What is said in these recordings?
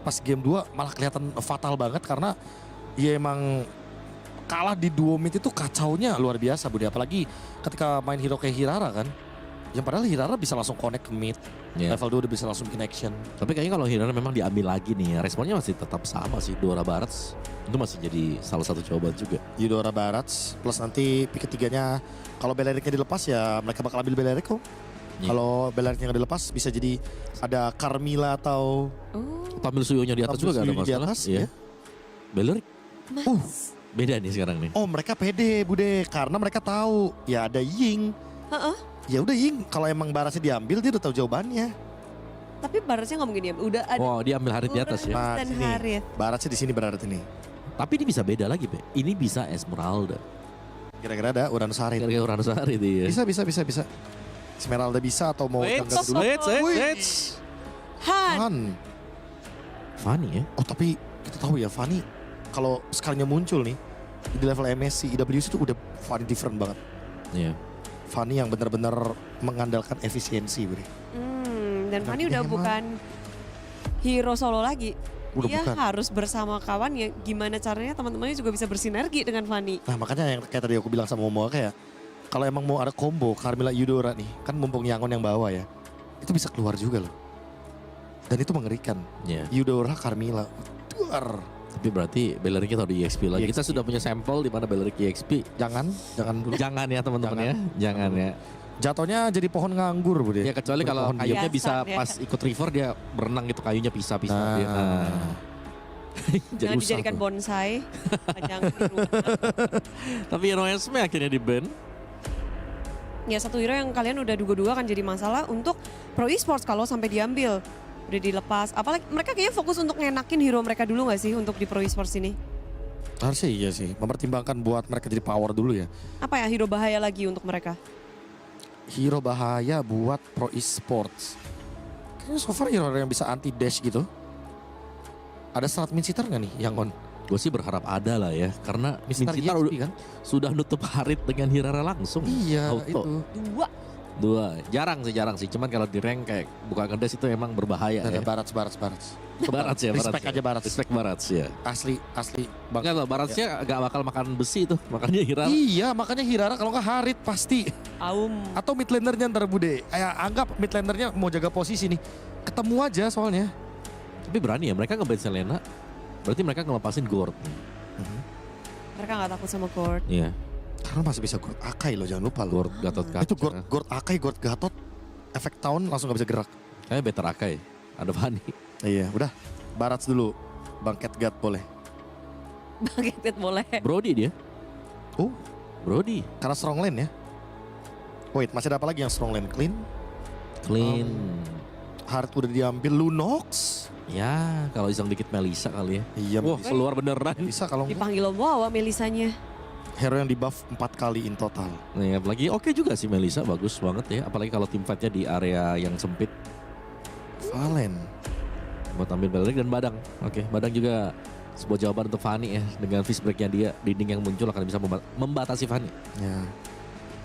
pas game 2 malah kelihatan fatal banget karena ya emang kalah di duo mid itu kacaunya luar biasa Bude. Apalagi ketika main hero kayak Hirara kan. Yang padahal Hirara bisa langsung connect ke mid. Yeah. Level 2 udah bisa langsung bikin action. Tapi kayaknya kalau Hirara memang diambil lagi nih, responnya masih tetap sama sih. Dora Barats itu masih jadi salah satu jawaban juga. Eudora Barats plus nanti pick ketiganya kalau Belericnya dilepas ya mereka bakal ambil Beleric kok. Yeah. Kalau Belericnya nggak dilepas bisa jadi ada Carmilla atau Tampil Suyonya di atas Tampil juga gak ada Suyo di masalah. atas, Iya. ya. Beleric Mas. beda nih sekarang nih. oh mereka pede Bude karena mereka tahu ya ada Ying. Heeh. Ya udah Ying kalau emang Barasnya diambil dia udah tahu jawabannya. Tapi Barasnya nggak mungkin diam. Udah ada Oh dia ambil Harit di atas ya. Nah, dan sini. Harith. Barasnya di sini berarti nih. Tapi ini bisa beda lagi Be. Ini bisa Esmeralda. Kira-kira ada Uranus Harit. Kira-kira orang Harit ya. Bisa. Esmeralda bisa atau mau Gangga dulu? Wait. Han. Han. Fanny ya. Oh tapi kita tahu ya Fanny kalau sekalinya muncul nih di level MSC IWC itu udah Fanny different banget. Iya. Fanny yang benar-benar mengandalkan efisiensi Bre. Dan Fanny udah Emang. bukan hero solo lagi. Udah Dia bukan. harus bersama kawan ya. Gimana caranya teman-temannya juga bisa bersinergi dengan Fanny. Nah makanya yang kayak tadi aku bilang sama Momo kayak kalau emang mau ada combo Carmilla Eudora nih kan mumpung Yangon yang bawa ya itu bisa keluar juga loh. Dan itu mengerikan. Iya. Eudora Carmilla. Duar. Tapi berarti Beleric tahu di EXP lagi. EXP. Kita sudah punya sampel di mana Beleric EXP. Jangan dulu. Jangan ya teman-teman ya. Jangan ya. Jatuhnya jadi pohon nganggur Bude. Ya kecuali kalau Pohon kayunya biasa, bisa ya. pas ikut river dia berenang gitu kayunya pisah-pisah. Nah. Dia, Jangan usah dijadikan tuh. bonsai. Jangan di rumah. Tapi Hero Esme akhirnya di ban. Ya satu hero yang kalian udah duga-duga kan jadi masalah untuk Pro Esports kalau sampai diambil. Udah dilepas. Apalagi mereka kayaknya fokus untuk ngenakin hero mereka dulu gak sih untuk di Pro Esports ini? Harusnya iya sih. Mempertimbangkan buat mereka jadi power dulu ya. Apa ya hero bahaya lagi untuk mereka? Hero bahaya buat Pro Esports. Kayaknya so far hero yang bisa anti dash gitu. Ada strat min sitter gak nih yang on? Gue sih berharap ada lah ya. Karena Mister Mincitar EXP kan? sudah nutup Harit dengan Hirara langsung. Iya Auto. itu. Dua. Jarang sih. Cuman kalau di rank kayak buka ngedes itu emang berbahaya Ada ya. Barats. Barats ya. Respect aja Barats. Respect Barats ya. Asli Enggak loh, Baratsnya gak bakal makan besi tuh. Makanya Hirara. Iya makanya Hirara kalau nggak Harit pasti. Atau mid lanernya ntar Bude. Anggap mid lanernya mau jaga posisi nih. Ketemu aja soalnya. Tapi berani ya, mereka nge-ban Selena. Berarti mereka ngelepasin Gord. Mereka gak takut sama Gord. Iya. Karena masih bisa Gord Akai loh jangan lupa loh. Gord, Gatot Kaca. Itu Gord Akai, Gord Gatot. Efek tahun langsung gak bisa gerak. Kayaknya better Akai. Ada Fanny. Iya udah. Barats dulu. Bangket God boleh. Baget boleh. Brody dia. Oh Brody. karena strong lane ya. Wait masih ada apa lagi yang strong lane? Clean. Heart udah diambil. Lunox. Ya, kalau iseng dikit Melisa kali ya. Iya Wah, bisa. keluar beneran. Bisa kalau enggak. Dipanggil Ombawa Melisanya. Hero yang di buff 4 kali in total. Nih, apalagi oke juga sih Melisa, bagus banget ya. Apalagi kalau tim fightnya di area yang sempit. Valen. Buat ambil Beleric dan Badang. Oke, Badang juga sebuah jawaban untuk Fanny ya. Dengan fist break-nya dia, dinding yang muncul akan bisa membatasi Fanny. Ya.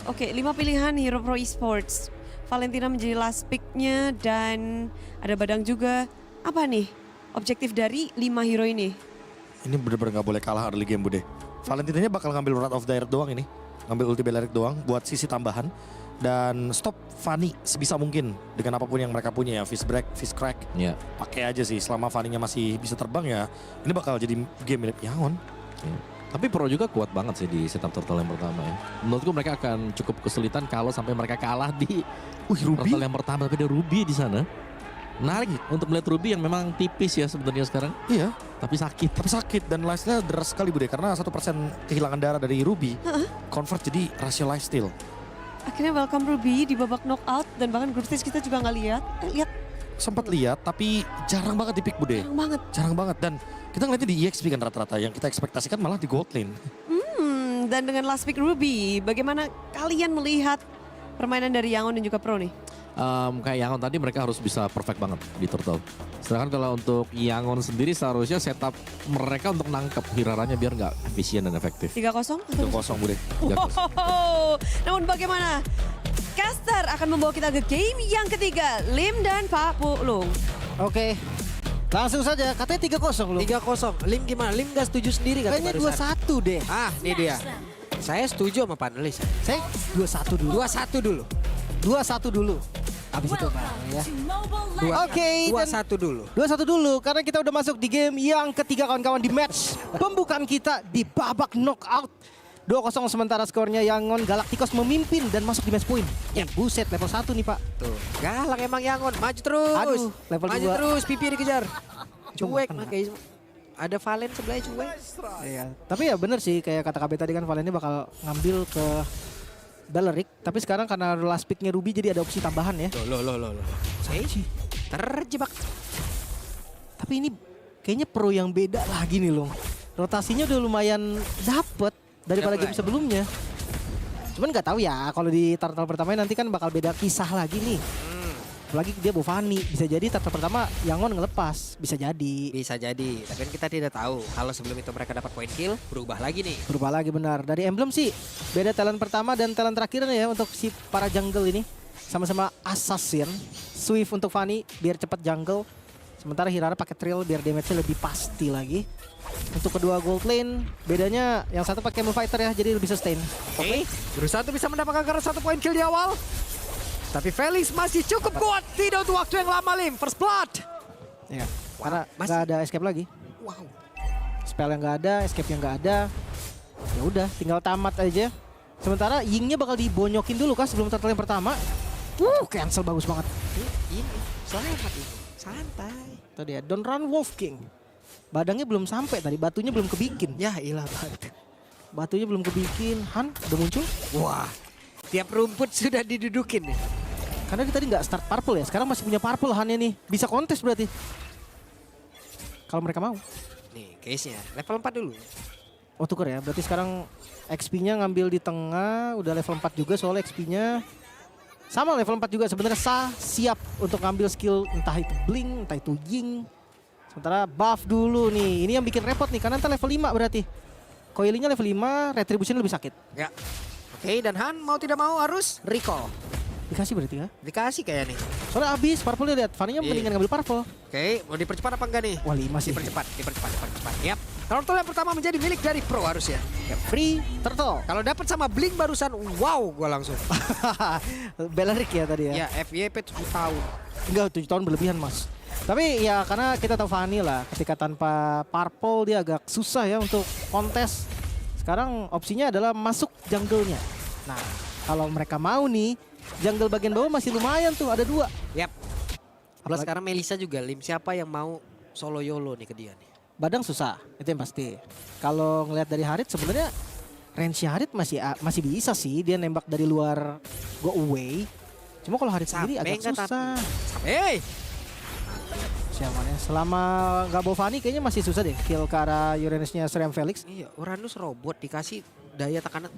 Oke, 5 pilihan hero Pro Esports. Valentina menjadi last pick-nya dan ada Badang juga. Apa nih objektif dari 5 hero ini? Ini bener-bener gak boleh kalah early game Bude. Valentinanya bakal ngambil Wrath of the Earth doang ini. Ngambil ulti Beleric doang buat sisi tambahan. Dan stop Fanny sebisa mungkin dengan apapun yang mereka punya ya. Fist break, fist crack. Ya. Pakai aja sih selama Fanny-nya masih bisa terbang ya. Ini bakal jadi game milik Yangon. Ya. Tapi Pro juga kuat banget sih di setup turtle yang pertama ya. Menurutku mereka akan cukup kesulitan kalau sampai mereka kalah di Ruby. turtle yang pertama. Tapi ada Ruby di sana. Menarik untuk melihat Ruby yang memang tipis ya sebenarnya sekarang. Iya. Tapi sakit. Tapi sakit dan life-nya deras sekali Bude. Karena 1% kehilangan darah dari Ruby. Convert jadi rasio lifesteal. Akhirnya welcome Ruby di babak knockout dan bahkan group stage kita juga nggak lihat. Lihat Sempat lihat tapi jarang banget di pick Bude. jarang banget. Jarang banget dan kita ngeliatnya di EXP kan rata-rata. Yang kita ekspektasikan malah di gold lane. Dan dengan last pick Ruby, bagaimana kalian melihat permainan dari Yangon dan juga Pro nih? Kayak Yangon tadi mereka harus bisa perfect banget di turtle. Sedangkan kalau untuk Yangon sendiri seharusnya setup mereka untuk nangkep Hiraranya biar nggak efisien dan efektif. 3-0 atau? 3-0 Bude. Wow. Namun bagaimana? Caster akan membawa kita ke game yang ketiga. Lim dan Pak Pulung. Oke, Langsung saja, katanya 3-0 loh. 3-0. Lim gimana? Lim gak setuju sendiri kan? Kayaknya 2-1 deh. Ah, ini dia. Saya setuju sama panelis. Saya 2-1 dulu. 2-1 dulu. 2-1 dulu. Habis itu Bang ya. Oke, dan 2-1 dulu. 2-1 dulu karena kita udah masuk di game yang ketiga kawan-kawan di match pembukaan kita di babak knockout. 2-0 sementara skornya Yangon Galacticos memimpin dan masuk di match point. Buset level 1 nih Pak. Tuh, galak emang Yangon. Maju terus. Aduh, level Maju 2. terus, pipi dikejar. Cuek kena. makanya. Ada Valen sebelahnya cuek. Iya. Tapi ya bener sih kayak kata KB tadi kan Valen ini bakal ngambil ke Balerik. Tapi sekarang karena last picknya Ruby jadi ada opsi tambahan ya. Loh. Saya terjebak. Tapi ini kayaknya pro yang beda lagi nih loh. Rotasinya udah lumayan dapet daripada Udah game mulai. sebelumnya. Cuman nggak tahu ya kalau di turtle pertama nanti kan bakal beda kisah lagi nih. Apalagi dia Bovani, bisa jadi turtle pertama Yangon ngelepas, bisa jadi. Bisa jadi, tapi kan kita tidak tahu. Kalau sebelum itu mereka dapat point kill, berubah lagi nih. Berubah lagi benar. Dari emblem sih beda talent pertama dan talent terakhirnya ya untuk si para jungle ini. Sama-sama assassin. Swift untuk Fanny biar cepat jungle. Sementara Hirara pakai trill biar damage-nya lebih pasti lagi. Untuk kedua gold lane, bedanya yang satu pakai Camel Fighter ya, jadi lebih sustain. Oke, berusaha untuk bisa mendapatkan karena 1 point kill di awal. Tapi Felix masih cukup kuat. Tidak untuk waktu yang lama, Lim. First blood. Iya. Karena masih- nggak ada escape lagi. Wow. Spell yang nggak ada, escape yang nggak ada. Ya udah, tinggal tamat aja. Sementara Yingnya bakal dibonyokin dulu kan sebelum turtle yang pertama. Cancel bagus banget. Ini, selamat ini. Santai. Tadi ya, Don't Run Wolf King. Badangnya belum sampai tadi, batunya belum kebikin. Ya ilah banget. Batunya belum kebikin. Han udah muncul. Wah, tiap rumput sudah didudukin nih. Karena dia tadi nggak start purple ya, sekarang masih punya purple Hannya nih. Bisa kontes berarti. Kalau mereka mau. Nih, case-nya. Level 4 dulu. Oh tuker ya, berarti sekarang XP-nya ngambil di tengah, udah level 4 juga soalnya XP-nya. Sama level 4 juga sebenarnya siap untuk ngambil skill entah itu Blink, entah itu Ying. Sementara buff dulu nih, ini yang bikin repot nih karena ntar level 5 berarti. Coiling-nya level 5, Retribution lebih sakit. Ya. Oke, dan Han mau tidak mau harus recall. Dikasih berarti ya. Dikasih kayak nih. Soalnya abis purple lihat, Fanny-nya Iya. mendingan ngambil purple. Oke, mau dipercepat apa enggak nih? Wah 5 sih. Dipercepat. Yap. Turtle yang pertama menjadi milik dari Pro harus ya. Free turtle. Kalau dapat sama Blink barusan, wow, gua langsung. Balerik ya tadi ya. Ya, FYP 7 tahun. Enggak, 7 tahun berlebihan mas. Tapi ya karena kita tahu Fanny lah, ketika tanpa purple dia agak susah ya untuk kontes. Sekarang opsinya adalah masuk jungle-nya. Nah, kalau mereka mau nih, jungle bagian bawah masih lumayan tuh, ada 2. Yap. Plus sekarang Melisa juga, Lim. Siapa yang mau solo YOLO nih ke dia nih? Badang susah, itu yang pasti. Kalau ngelihat dari Harit sebenarnya range Harit masih bisa sih, dia nembak dari luar go away. Cuma kalau Harit sendiri agak nggak susah. Hey! Siapa ya? Selama nggak bawa Fanny kayaknya masih susah deh kill ke arah Uranusnya Serem Felix. Iya, Uranus robot dikasih daya tekanan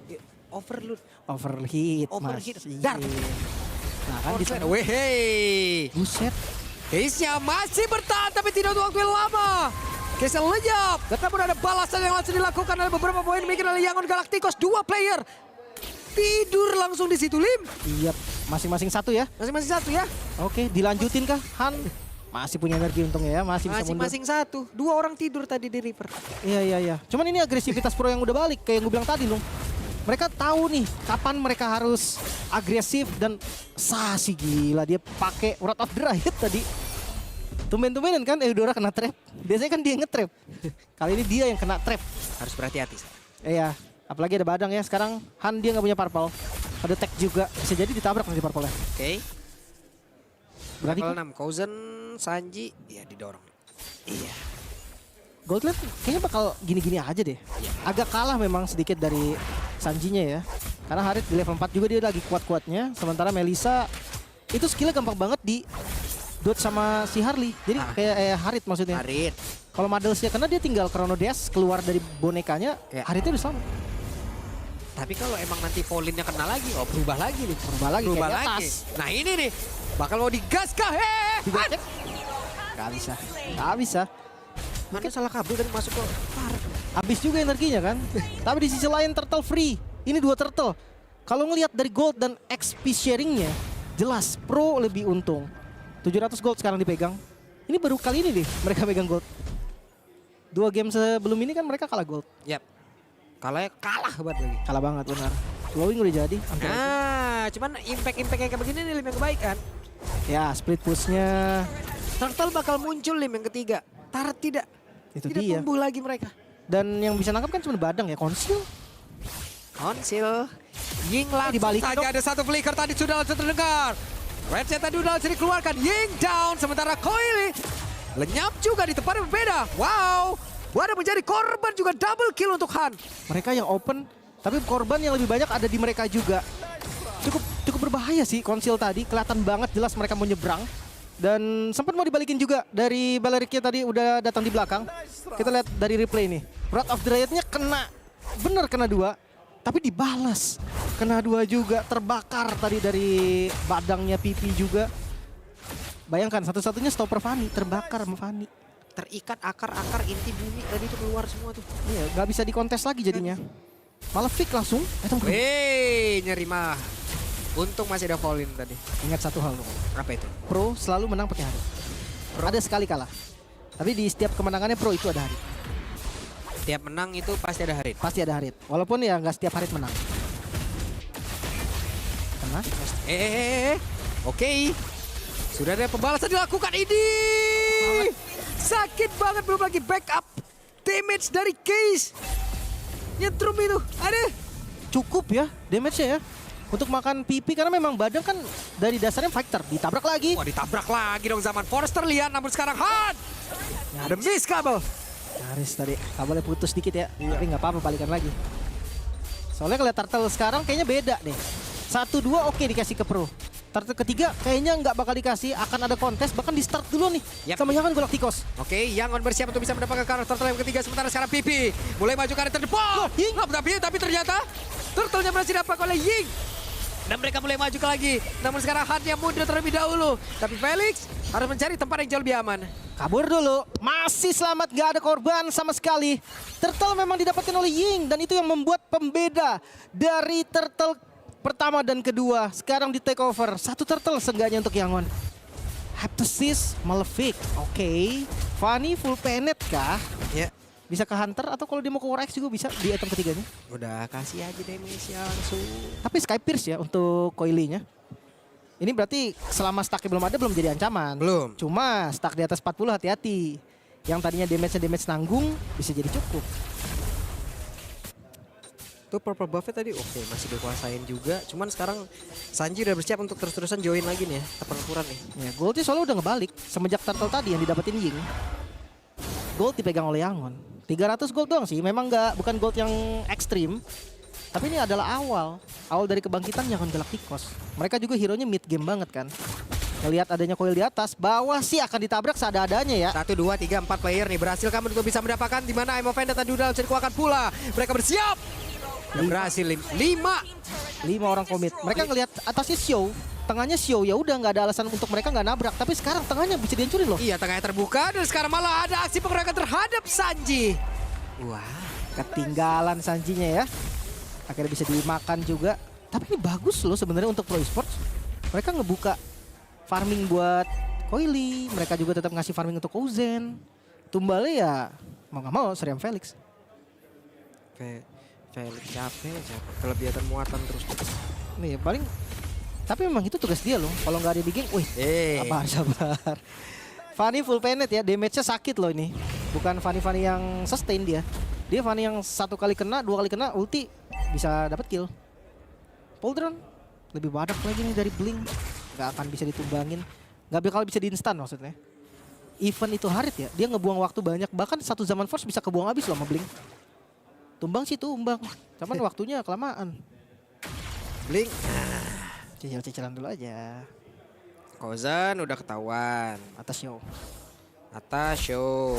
overload. Overheat, Overheat. Mas. Dar. Iya. Nah kan di sana. Wehey. Buset. Case-nya masih bertahan tapi tidak untuk waktu yang lama. Case-nya lenyap. Namun ada balasan yang langsung dilakukan oleh beberapa poin bikin oleh Yangon Galacticos. 2 player. Tidur langsung di situ, Lim. Iya, masing-masing 1 ya. Masing-masing 1 ya. Oke, dilanjutin kah? Han masih punya energi untungnya ya, masih bisa mundur. Masing-masing 1. 2 orang tidur tadi di River. Iya. Cuman ini agresivitas pro yang udah balik kayak yang gue bilang tadi loh. Mereka tahu nih kapan mereka harus agresif dan sih gila dia pakai Wrath of the Riot tadi. Tumben-tumbenan kan Eudora kena trap. Biasanya kan dia yang nge-trap. Kali ini dia yang kena trap. Harus berhati-hati. Iya, apalagi ada Badang ya. Sekarang Han dia nggak punya purple. Ada tag juga. Bisa jadi ditabrak nanti purple-nya. Oke. Berarti Level 6. Kozen, Sanji. Ya didorong. Iya. Goldland kayaknya bakal gini-gini aja deh. Agak kalah memang sedikit dari Sanjinya ya. Karena Harit di level 4 juga dia lagi kuat-kuatnya. Sementara Melisa itu skillnya gampang banget di dodge sama si Harley. Jadi kayak Harit maksudnya. Harit. Kalau Madelsnya karena dia tinggal Chrono Dash keluar dari bonekanya, Ya. Haritnya udah selamat. Tapi kalau emang nanti Volinnya kena lagi, oh berubah lagi nih. Berubah lagi Berubah kayak di lagi. atas. Nah ini nih. Bakal mau digas kah? Digocek. Gak bisa. Gak bisa. Mana salah kabel dan masuk ke park. Habis juga energinya kan. Tapi di sisi lain turtle free. Ini 2 turtle. Kalau ngelihat dari gold dan XP sharingnya, jelas pro lebih untung. 700 gold sekarang dipegang. Ini baru kali ini nih mereka megang gold. 2 game sebelum ini kan mereka kalah gold. Yap. Kalahnya kalah banget lagi. Kalah banget benar. Glowing udah jadi. hampir aja. Nah, cuman impact yang kayak begini nih Lim yang kebaik kan. Ya split pushnya Turtle bakal muncul Lim yang ketiga. Tarat tidak. itu Tidak dia. tumbuh lagi mereka. Dan yang bisa nangkap kan cuma Badang ya, Konsil. Konsil. Ying langsung dibalikin saja dong. ada satu flicker tadi sudah langsung terdengar. Red Set tadi udah langsung dikeluarkan. Ying down sementara Coily lenyap juga di tempat yang berbeda. Wow. Wadah menjadi korban juga double kill untuk Han. Mereka yang open, tapi korban yang lebih banyak ada di mereka juga. Cukup berbahaya sih Konsil tadi. Kelihatan banget jelas mereka mau nyebrang. Dan sempat mau dibalikin juga dari Baleriknya tadi udah datang di belakang. Kita lihat dari replay nih. Wrath of the Riot-nya kena, bener kena 2. Tapi dibalas. Kena 2 juga, terbakar tadi dari badangnya Pipi juga. Bayangkan satu-satunya stopper Fanny, terbakar sama Fanny. Terikat akar-akar inti bumi tadi itu keluar semua tuh. Iya, gak bisa dikontes lagi jadinya. Malah fake langsung. Wey, nyeri mah. Untung masih ada Volin tadi. Ingat satu hal loh. Apa itu? Pro selalu menang pakai hari. Ada sekali kalah. Tapi di setiap kemenangannya Pro itu ada hari. Tiap menang itu pasti ada Harit. Pasti ada hari. Walaupun ya nggak setiap hari menang. Karena Oke. Sudah ada pembalasan dilakukan ini. Sakit banget, belum lagi backup damage dari Case. Nyetrum itu. Ada. cukup ya damage-nya ya. Untuk makan pipi karena memang Badang kan dari dasarnya fighter. Ditabrak lagi. Wah, ditabrak lagi dong zaman Forrester lihat, namun sekarang Han. Ada miss kabel. Nyaris tadi kabelnya putus dikit ya. Tapi nggak apa-apa balikan lagi. Soalnya kalau Turtle sekarang kayaknya beda deh. 1-2 oke dikasih ke Pro. Turtle ketiga kayaknya nggak bakal dikasih, akan ada kontes, bahkan di start dulu nih. Yap. Sama Yangon Galacticos. Oke, Yangon bersiap untuk bisa mendapatkan karakter Turtle yang ketiga. Sementara sekarang Pipi mulai maju ke arah terdepan. Ying. Tapi ternyata Turtle-nya berhasil dapat oleh Ying. Dan mereka mulai maju lagi. Namun sekarang Han yang mundur terlebih dahulu. Tapi Felix harus mencari tempat yang jauh lebih aman. Kabur dulu, masih selamat, gak ada korban sama sekali. Turtle memang didapatkan oleh Ying dan itu yang membuat pembeda dari Turtle pertama dan kedua. Sekarang di take over, 1 Turtle seenggaknya untuk Yangon. Heptasis, Malefic, oke. Fanny full penet kah? Ya. Bisa ke Hunter atau kalau dia mau ke War X juga bisa di item ketiganya. Udah kasih aja damage langsung. Tapi Sky Pierce ya untuk Coily-nya. Ini berarti selama stacknya belum ada belum jadi ancaman. Belum. Cuma stack di atas 40 hati-hati. Yang tadinya damage nanggung bisa jadi cukup. Tuh purple buffnya tadi oke, masih dikuasain juga. Cuman sekarang Sanji udah bersiap untuk terus-terusan join lagi nih ya. Pertempuran nih. Ya, goldnya soalnya udah ngebalik semenjak Turtle tadi yang didapetin Ying. Gold dipegang oleh Yangon. 300 gold doang sih, memang bukan gold yang ekstrim. Tapi ini adalah awal dari kebangkitan Yangon Galacticos. Mereka juga hero-nya mid game banget kan. Ngelihat adanya coil di atas, bawah sih akan ditabrak seadanya ya. 1, 2, 3, 4 player nih berhasil kamu untuk bisa mendapatkan di mana Imo Venda tadi udah dikuatkan pula. Mereka bersiap. Dan berhasil 5 orang komit. Mereka ngelihat atasnya show, tengahnya show, ya udah nggak ada alasan untuk mereka nggak nabrak. Tapi sekarang tengahnya bisa dihancurin loh. Iya, tengahnya terbuka dan sekarang malah ada aksi pengeroyokan terhadap Sanji. Wah, ketinggalan Sanjinya ya. Akhirnya bisa dimakan juga. Tapi ini bagus loh sebenarnya untuk Pro Esports. Mereka ngebuka farming buat Coily. Mereka juga tetap ngasih farming untuk Kozen. Tumbalnya ya mau nggak mau Seriam Felix. Felix capek. Kelebihan muatan terus. Nih paling. Tapi memang itu tugas dia loh. Kalau nggak ada di geng, wih, sabar. Fanny full penet ya, damage-nya sakit loh ini. Bukan Fanny yang sustain dia. Dia Fanny yang 1 kali kena, 2 kali kena, ulti bisa dapat kill. Poldron lebih badak lagi nih dari Blink. Gak akan bisa ditumbangin. Gak bakal bisa di-instan maksudnya. Even itu Harit ya, dia ngebuang waktu banyak. Bahkan 1 zaman Force bisa kebuang habis loh sama Blink. Tumbang sih tumbang, cuman waktunya kelamaan. Blink. Cicil-cicilan dulu aja. Kozen udah ketahuan. Atas show.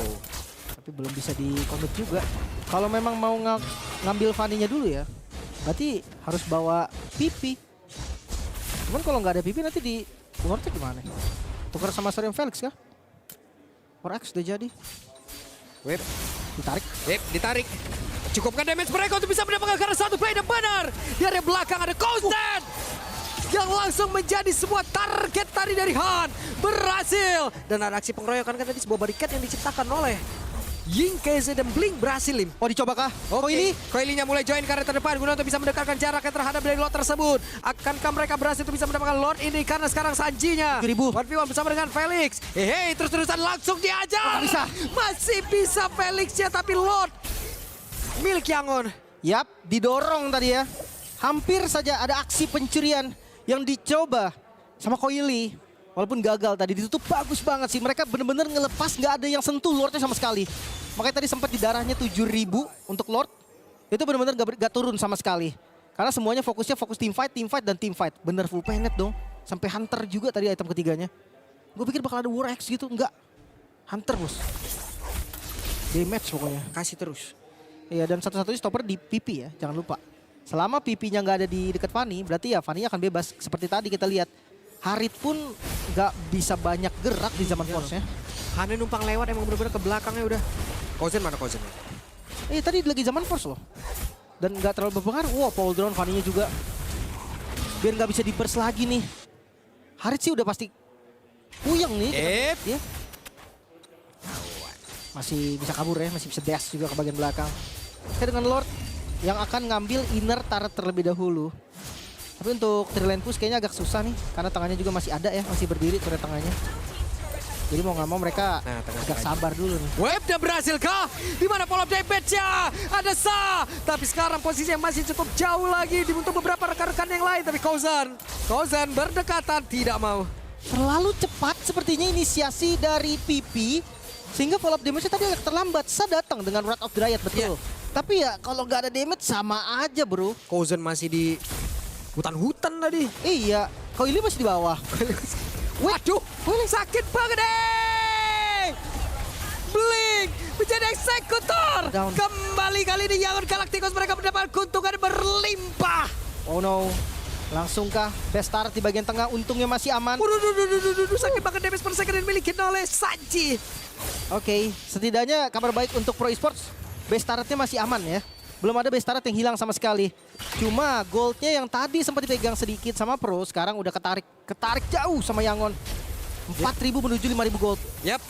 Tapi belum bisa di-commit juga. Kalau memang mau ngambil Fanny-nya dulu ya, berarti harus bawa Pipi. Cuman kalau nggak ada Pipi nanti di War X gimana? Tukar sama Seriam Felix kah? War X udah jadi. Whip. Ditarik. Cukupkan damage mereka untuk bisa mendapatkan karena 1 play dan benar. Di area belakang ada Kozen. yang langsung menjadi sebuah target tadi dari Han. Berhasil. Dan ada aksi pengeroyokan kan tadi sebuah barikat yang diciptakan oleh Ying, KZ, dan Blink berhasil, Lim. Oh dicobakah? Oh ini? Koilinya mulai join ke area terdepan guna untuk bisa mendekatkan jaraknya terhadap dari Lord tersebut. Akankah mereka berhasil untuk bisa mendapatkan Lord ini karena sekarang Sanjinya 7.000. 1v1 bersama dengan Felix. Hei, terus-terusan langsung diajar. Bisa. Masih bisa Felixnya, tapi Lord milik Yangon. Yap, didorong tadi ya. Hampir saja ada aksi pencurian yang dicoba sama Koili. Walaupun gagal tadi, ditutup bagus banget sih. Mereka bener-bener ngelepas, nggak ada yang sentuh Lordnya sama sekali. Makanya tadi sempat di darahnya 7.000 untuk Lord. Itu bener-bener gak turun sama sekali. Karena semuanya fokus team fight, dan team fight. Bener full planet dong. Sampai Hunter juga tadi item ketiganya. Gue pikir bakal ada War Axe gitu, enggak. Hunter bos. Damage pokoknya. Kasih terus. Iya, dan satu-satunya stopper di PP ya, jangan lupa. Selama PP-nya nggak ada di dekat Fanny, berarti ya Fanny akan bebas. Seperti tadi kita lihat, Harit pun nggak bisa banyak gerak di zaman force-nya. Hane numpang lewat emang bener-bener ke belakangnya udah. Kozen mana Kozen? Tadi lagi zaman force loh. Dan nggak terlalu berpengaruh. Wow, Paul Drone, Fanny-nya juga. Biar nggak bisa di-burst lagi nih. Harit sih udah pasti puyeng nih. Ya. Masih bisa kabur ya, masih bisa dash juga ke bagian belakang. Saya dengan Lord yang akan ngambil inner turret terlebih dahulu. Tapi untuk Triline Push kayaknya agak susah nih. Karena tangannya juga masih ada ya, masih berdiri turret tengahnya. Jadi mau nggak mau mereka agak sabar dulu nih. Webnya berhasil kah? Di mana follow up damage-nya? Ada Sa. Tapi sekarang posisinya masih cukup jauh lagi untuk beberapa rekan-rekan yang lain. Tapi Kozan berdekatan tidak mau. Terlalu cepat sepertinya inisiasi dari PP. Sehingga follow up damage-nya tadi agak terlambat. Sa datang dengan Wrath of Dryad, betul. Tapi ya kalau nggak ada damage sama aja bro. Kozan masih di hutan-hutan tadi. Iya, Koili masih di bawah. Waduh, sakit banget deh. Blink menjadi eksekutor. Down. Kembali kali ini Yangon Galacticos mereka mendapat keuntungan berlimpah. Oh no, langsungkah best turret di bagian tengah, untungnya masih aman. Waduh, sakit banget damage per second yang dimiliki oleh Sanji. Oke, setidaknya kabar baik untuk Pro Esports, best turretnya masih aman ya. Belum ada best turret yang hilang sama sekali. Cuma goldnya yang tadi sempat dipegang sedikit sama Pro, sekarang udah ketarik jauh sama Yangon. 4.000 menuju 5.000 gold. Yap,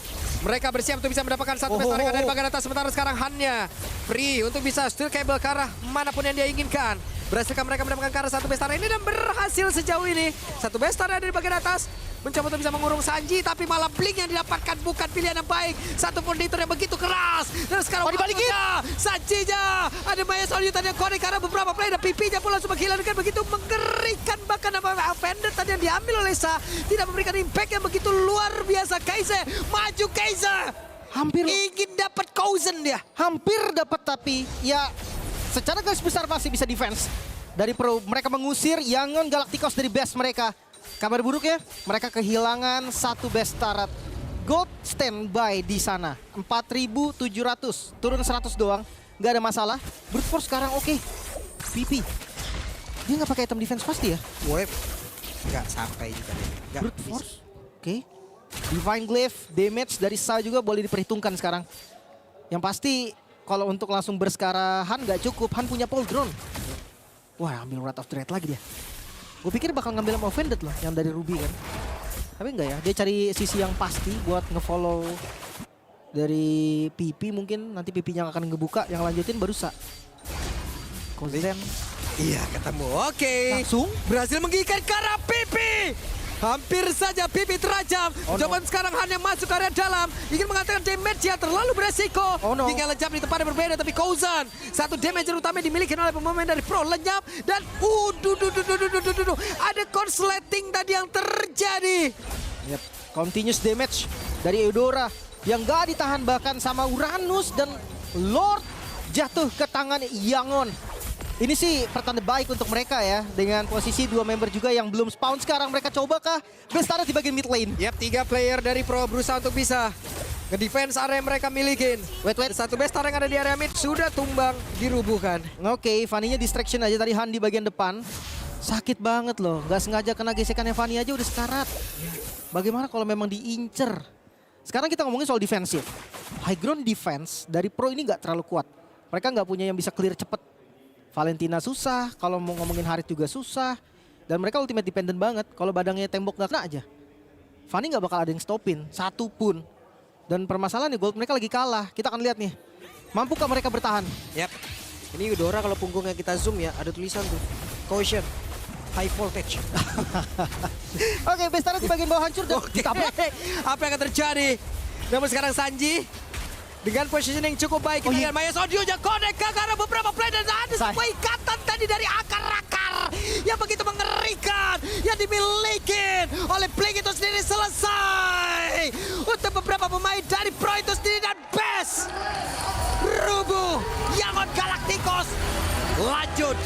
mereka bersiap untuk bisa mendapatkan satu best turret dari bagian atas. Sementara sekarang Han-nya free untuk bisa steal cable ke arah manapun yang dia inginkan. Berhasilkah mereka mendapatkan ke arah satu best turret ini dan berhasil sejauh ini. Satu best turret dari bagian atas. Mencoba untuk bisa mengurung Sanji, tapi malah Blink yang didapatkan bukan pilihan yang baik. Satu Fonditor yang begitu keras. Dan sekarang dibalikin. Sanjinya. Ada Maya Soliutan yang korek karena beberapa player. Dan PP-nya pula langsung menghilangkan begitu mengerikan. Bahkan nama Offender tadi yang diambil oleh Sa. Tidak memberikan impact yang begitu luar biasa. Kaiser, maju Kaiser. Hampir Ingin dapat Kozan dia. hampir dapat, tapi ya secara garis besar masih bisa defense. Dari Pro, mereka mengusir Yangon Galacticos dari base mereka. Kabar buruknya, mereka kehilangan satu best turret. Gold standby di sana. 4.700, turun 100 doang. Gak ada masalah. Brute Force sekarang oke. PP. Dia nggak pakai item defense pasti ya? Web. Nggak sampai juga. Nggak Brute bisa. Force. Oke. Divine Glaive, damage dari Sa juga boleh diperhitungkan sekarang. Yang pasti kalau untuk langsung bersekarahan nggak cukup. Han punya Paul Drone. Wah, ambil Wrath of Dread lagi dia. Gue pikir bakal ngambil sama Offended loh, yang dari Ruby kan. Tapi enggak ya, dia cari sisi yang pasti buat ngefollow dari PP mungkin. Nanti PP-nya akan ngebuka, yang lanjutin baru Sa. Kozen Iya, ketemu. Oke. langsung. Berhasil mengikat ke arah Pipi. Hampir saja Pipi terajam. Oh, no. Coba sekarang hanya masuk ke area dalam. Ingin mengatakan damage yang terlalu beresiko. Oh, no. Tinggal lenyap di tempat yang berbeda. Tapi Kozan, satu damage terutama dimiliki oleh pemain dari Pro. Lenyap dan ada korsleting tadi yang terjadi. Yep. Continuous damage dari Eudora yang gak ditahan bahkan sama Uranus, dan Lord jatuh ke tangan Yangon. Ini sih pertanda baik untuk mereka ya, dengan posisi dua member juga yang belum spawn. Sekarang mereka cobakah bestara di bagian mid lane? Yap, 3 player dari Pro berusaha untuk bisa nge-defense area yang mereka milikin. Wait. Satu bestar yang ada di area mid sudah tumbang, dirubuhkan. Oke, Fanny-nya distraction aja tadi, Han di bagian depan. Sakit banget loh, gak sengaja kena gesekannya Fanny aja udah sekarat. Bagaimana kalau memang diincer? Sekarang kita ngomongin soal defensif. High ground defense dari Pro ini gak terlalu kuat. Mereka gak punya yang bisa clear cepet. Valentina susah, kalau mau ngomongin Harit juga susah. Dan mereka ultimate dependent banget. Kalau badangnya tembok nggak kena aja, Fanny nggak bakal ada yang stopin, satu pun. Dan permasalahannya gold mereka lagi kalah. Kita akan lihat nih, mampukah mereka bertahan? Yap. Ini Eudora kalau punggungnya kita zoom ya, ada tulisan tuh. Caution. High voltage. Oke, Bestara di bagian bawah hancur dan Oke. ditabrak. Apa yang akan terjadi? Namun sekarang Sanji dengan positioning cukup baik. Kita lihat Maya Audionya connect ke arah beberapa play dan ada Say. sebuah ikatan tadi dari akar-akar yang begitu mengerikan yang dimiliki oleh Blink itu sendiri. Selesai untuk beberapa pemain dari Pro itu sendiri dan Best Rubuh Yangon Galacticos lanjut